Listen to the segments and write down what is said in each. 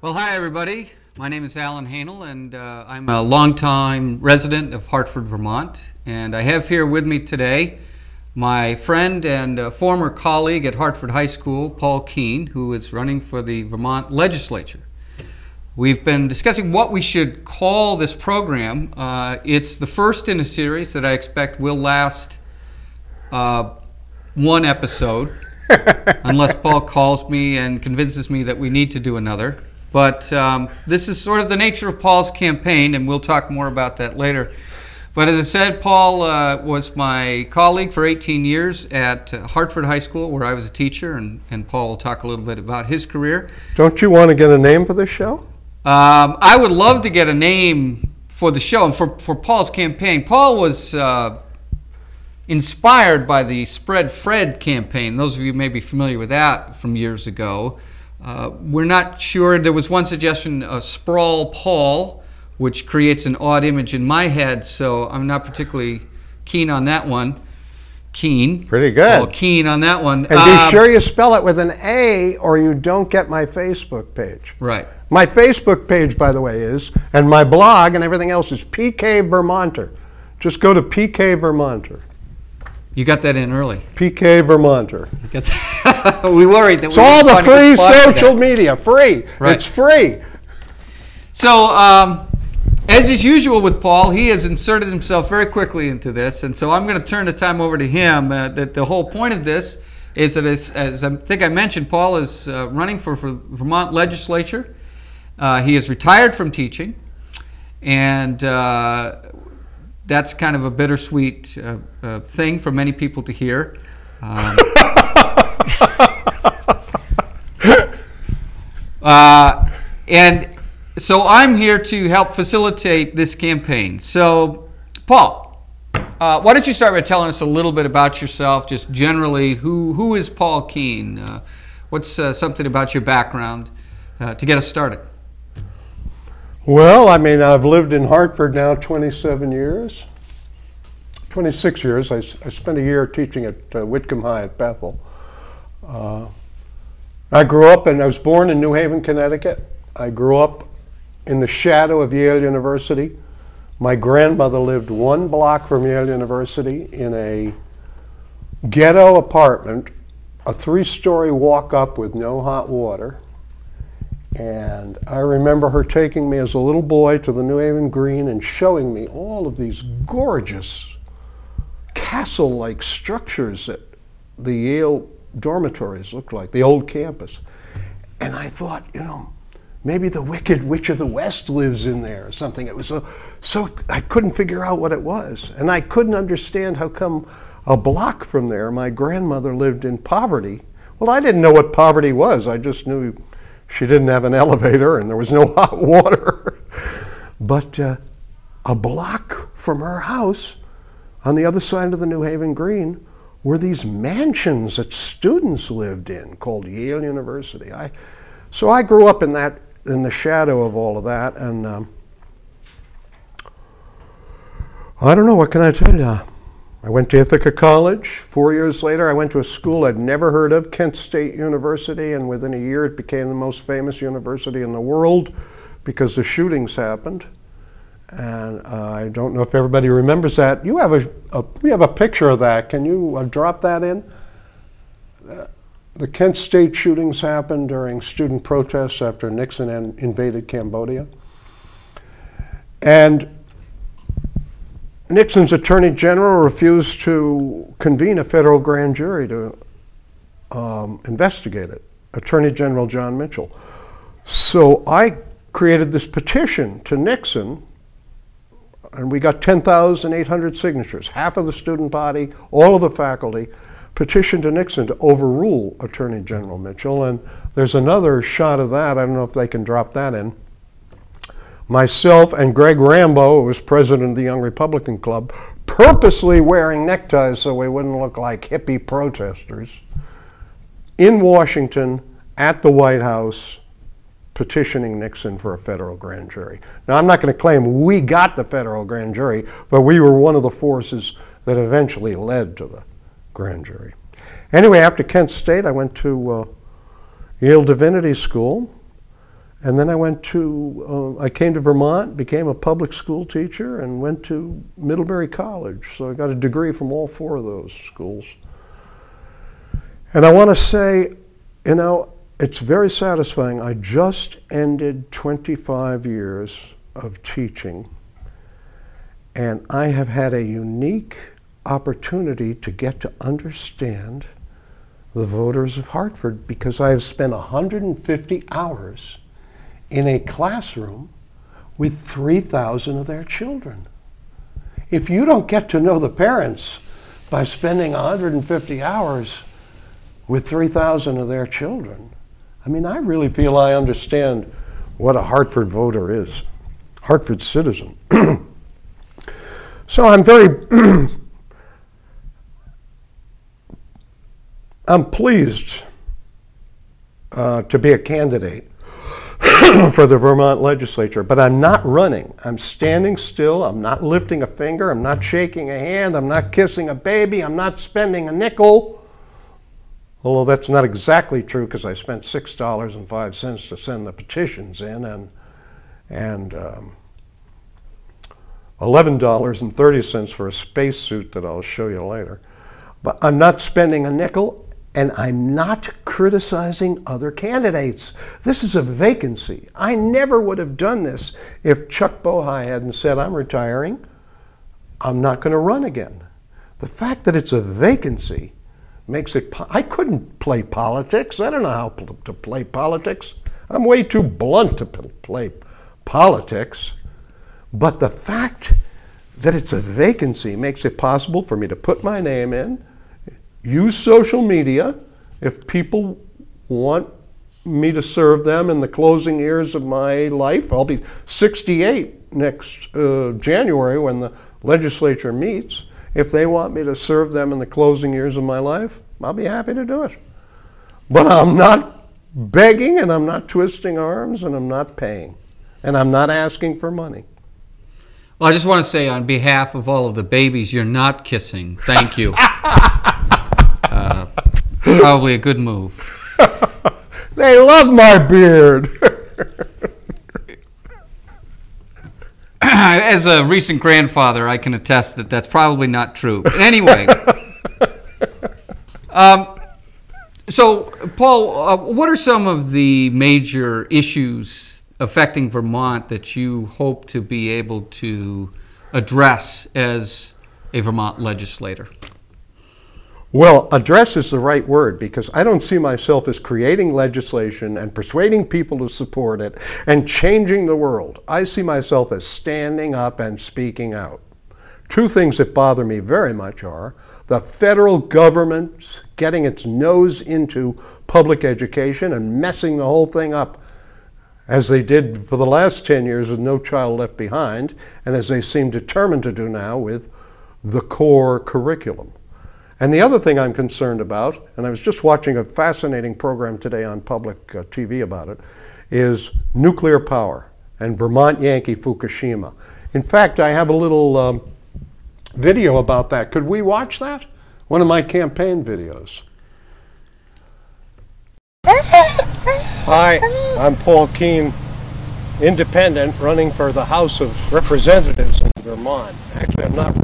Well, hi everybody. My name is Haehnel, and I'm a longtime resident of Hartford, Vermont. And I have here with me today my friend and former colleague at Hartford High School, Paul Keane, who is running for the Vermont legislature. We've been discussing what we should call this program. It's the first in a series that I expect will last one episode, unless Paul calls me and convinces me that we need to do another. But this is sort of the nature of Paul's campaign, and we'll talk more about that later. But as I said, Paul was my colleague for 18 years at Hartford High School, where I was a teacher, and Paul will talk a little bit about his career. Don't you want to get a name for this show? I would love to get a name for the show and for Paul's campaign. Paul was inspired by the Spread Fred campaign. Those of you may be familiar with that from years ago. We're not sure. There was one suggestion, Sprawl Paul, which creates an odd image in my head, so I'm not particularly keen on that one. Keane. Pretty good. Paul Keane on that one. And be sure you spell it with an A or you don't get my Facebook page. Right. My Facebook page, by the way, is, and my blog and everything else is PKvermonter. Just go to PKvermonter. You got that in early. PKvermonter. We worried that it's all the free social media. Free. Right. It's free. So, as is usual with Paul, he has inserted himself very quickly into this, and so I'm going to turn the time over to him. The whole point of this is that, as I think I mentioned, Paul is running for Vermont legislature. He is retired from teaching, and that's kind of a bittersweet thing for many people to hear. And so I'm here to help facilitate this campaign. So, Paul, why don't you start by telling us a little bit about yourself, just generally, who is Paul Keane? What's something about your background to get us started? Well, I mean, I've lived in Hartford now 27 years. 26 years. I spent a year teaching at Whitcomb High at Bethel. I grew up and I was born in New Haven, Connecticut. I grew up in the shadow of Yale University. My grandmother lived 1 block from Yale University in a ghetto apartment, a 3-story walk-up with no hot water. And I remember her taking me as a little boy to the New Haven Green and showing me all of these gorgeous castle-like structures that the Yale dormitories looked like, the old campus. And I thought, you know, maybe the Wicked Witch of the West lives in there or something. It was so I couldn't figure out what it was. And I couldn't understand how come a block from there my grandmother lived in poverty. Well, I didn't know what poverty was. I just knew she didn't have an elevator and there was no hot water. But a block from her house on the other side of the New Haven Green were these mansions that students lived in called Yale University. So I grew up in the shadow of all of that, and I don't know, what can I tell you? I went to Ithaca College. 4 years later, I went to a school I'd never heard of, Kent State University, and within a year it became the most famous university in the world because the shootings happened. And I don't know if everybody remembers that. We have a picture of that. Can you drop that in? The Kent State shootings happened during student protests after Nixon invaded Cambodia. And Nixon's Attorney General refused to convene a federal grand jury to investigate it, Attorney General John Mitchell. So I created this petition to Nixon, and we got 10,800 signatures, half of the student body, all of the faculty, petitioned to Nixon to overrule Attorney General Mitchell. And there's another shot of that. I don't know if they can drop that in. Myself and Greg Rambo, who was president of the Young Republican Club, purposely wearing neckties so we wouldn't look like hippie protesters, in Washington at the White House, petitioning Nixon for a federal grand jury. Now, I'm not going to claim we got the federal grand jury, but we were one of the forces that eventually led to the grand jury. Anyway, after Kent State, I went to Yale Divinity School, And then I came to Vermont, became a public school teacher, and went to Middlebury College. So I got a degree from all 4 of those schools. And I want to say, you know, it's very satisfying. I just ended 25 years of teaching, and I have had a unique opportunity to get to understand the voters of Hartford, because I have spent 150 hours in a classroom with 3,000 of their children. If you don't get to know the parents by spending 150 hours with 3,000 of their children, I mean, I really feel I understand what a Hartford voter is, Hartford citizen. So I'm very, I'm pleased to be a candidate for the Vermont legislature, but I'm not running. I'm standing still. I'm not lifting a finger. I'm not shaking a hand. I'm not kissing a baby. I'm not spending a nickel. Although that's not exactly true, because I spent $6.05 to send the petitions in, and $11.30 for a spacesuit that I'll show you later. But I'm not spending a nickel. And I'm not criticizing other candidates. This is a vacancy. I never would have done this if Chuck Bohai hadn't said, I'm retiring, I'm not going to run again. The fact that it's a vacancy makes it, I couldn't play politics. I don't know how to play politics. I'm way too blunt to play politics. But the fact that it's a vacancy makes it possible for me to put my name in, use social media. If people want me to serve them in the closing years of my life, I'll be 68 next January when the legislature meets. If they want me to serve them in the closing years of my life, I'll be happy to do it. But I'm not begging, and I'm not twisting arms, and I'm not paying, and I'm not asking for money. Well, I just want to say on behalf of all of the babies you're not kissing, thank you. Probably a good move. They love my beard. As a recent grandfather, I can attest that that's probably not true. But anyway, so Paul, what are some of the major issues affecting Vermont that you hope to be able to address as a Vermont legislator? Well, address is the right word, because I don't see myself as creating legislation and persuading people to support it and changing the world. I see myself as standing up and speaking out. Two things that bother me very much are the federal government getting its nose into public education and messing the whole thing up, as they did for the last 10 years with No Child Left Behind, and as they seem determined to do now with the core curriculum. And the other thing I'm concerned about, and I was just watching a fascinating program today on public TV about it, is nuclear power and Vermont Yankee Fukushima. In fact, I have a little video about that. Could we watch that? One of my campaign videos. Hi, I'm Paul Keane, independent, running for the House of Representatives in Vermont. Actually, I'm not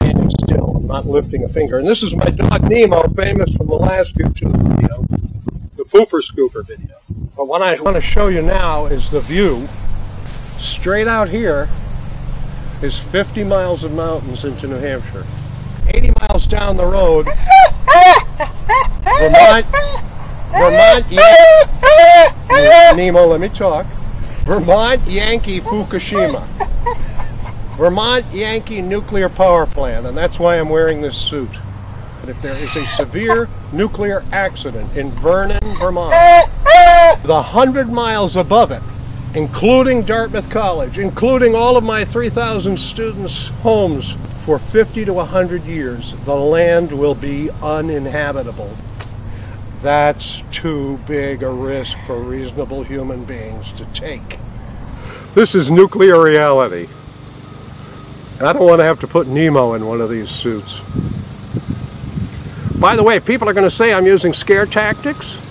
standing still. I'm not lifting a finger. And this is my dog Nemo, famous from the last YouTube video, the Pooper Scooper video. But what I want to show you now is the view. Straight out here is 50 miles of mountains into New Hampshire. 80 miles down the road, Vermont Nemo, let me talk. Vermont Yankee Fukushima. Vermont Yankee nuclear power plant, and that's why I'm wearing this suit. And if there is a severe nuclear accident in Vernon, Vermont, the 100 miles above it, including Dartmouth College, including all of my 3,000 students' homes, for 50 to 100 years, the land will be uninhabitable. That's too big a risk for reasonable human beings to take. This is nuclear reality. I don't want to have to put Nemo in one of these suits. By the way, people are going to say I'm using scare tactics.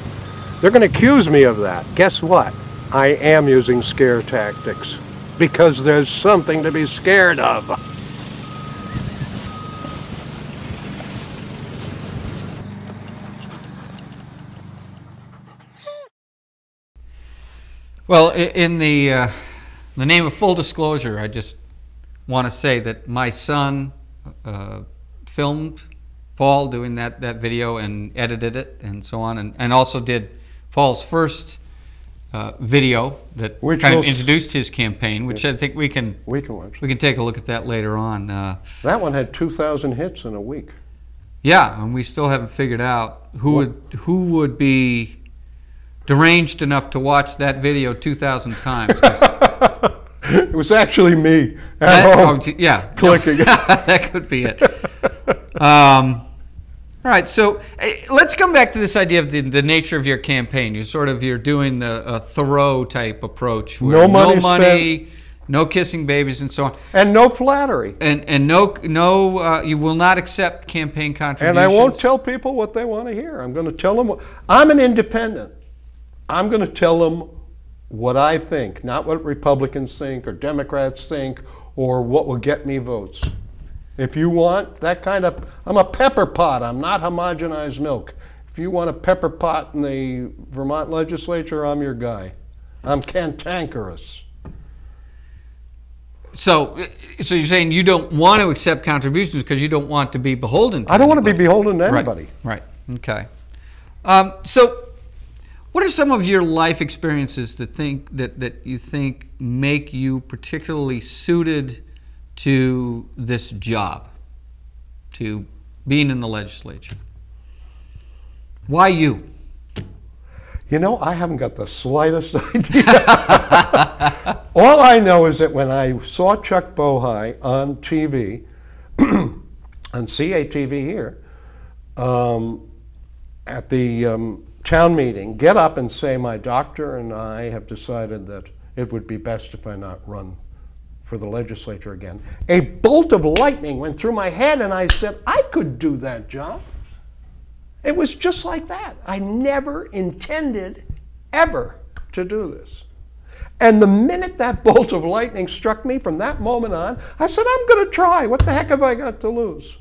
They're going to accuse me of that. Guess what? I am using scare tactics because there's something to be scared of. Well, in the name of full disclosure, I just want to say that my son filmed Paul doing that video and edited it and so on, and also did Paul's first video that Which kind of will introduced his campaign, which I think we can watch. We can take a look at that later on. That one had 2,000 hits in a week. Yeah, and we still haven't figured out who would be deranged enough to watch that video 2,000 times. It was actually me at home, yeah, clicking. That could be it. All right, so let's come back to this idea of the nature of your campaign. You're doing a Thoreau type approach. Where No money no kissing babies, and so on, and no flattery, and no you will not accept campaign contributions. and I won't tell people what they want to hear. I'm going to tell them. I'm an independent. I'm going to tell them what I think, not what Republicans think or Democrats think or what will get me votes. If you want that kind of, I'm a pepper pot. I'm not homogenized milk. If you want a pepper pot in the Vermont legislature, I'm your guy. I'm cantankerous. So you're saying you don't want to accept contributions because you don't want to be beholden to I don't want to be anybody. beholden to anybody. Right. Okay. So what are some of your life experiences that you think make you particularly suited to this job, to being in the legislature? Why you? You know, I haven't got the slightest idea. All I know is that when I saw Chuck Bohai on TV, on CATV here, at the town meeting, get up and say, my doctor and I have decided that it would be best if I not run for the legislature again. A bolt of lightning went through my head and I said, I could do that job. It was just like that. I never intended ever to do this. And the minute that bolt of lightning struck me, from that moment on, I said, I'm going to try. What the heck have I got to lose?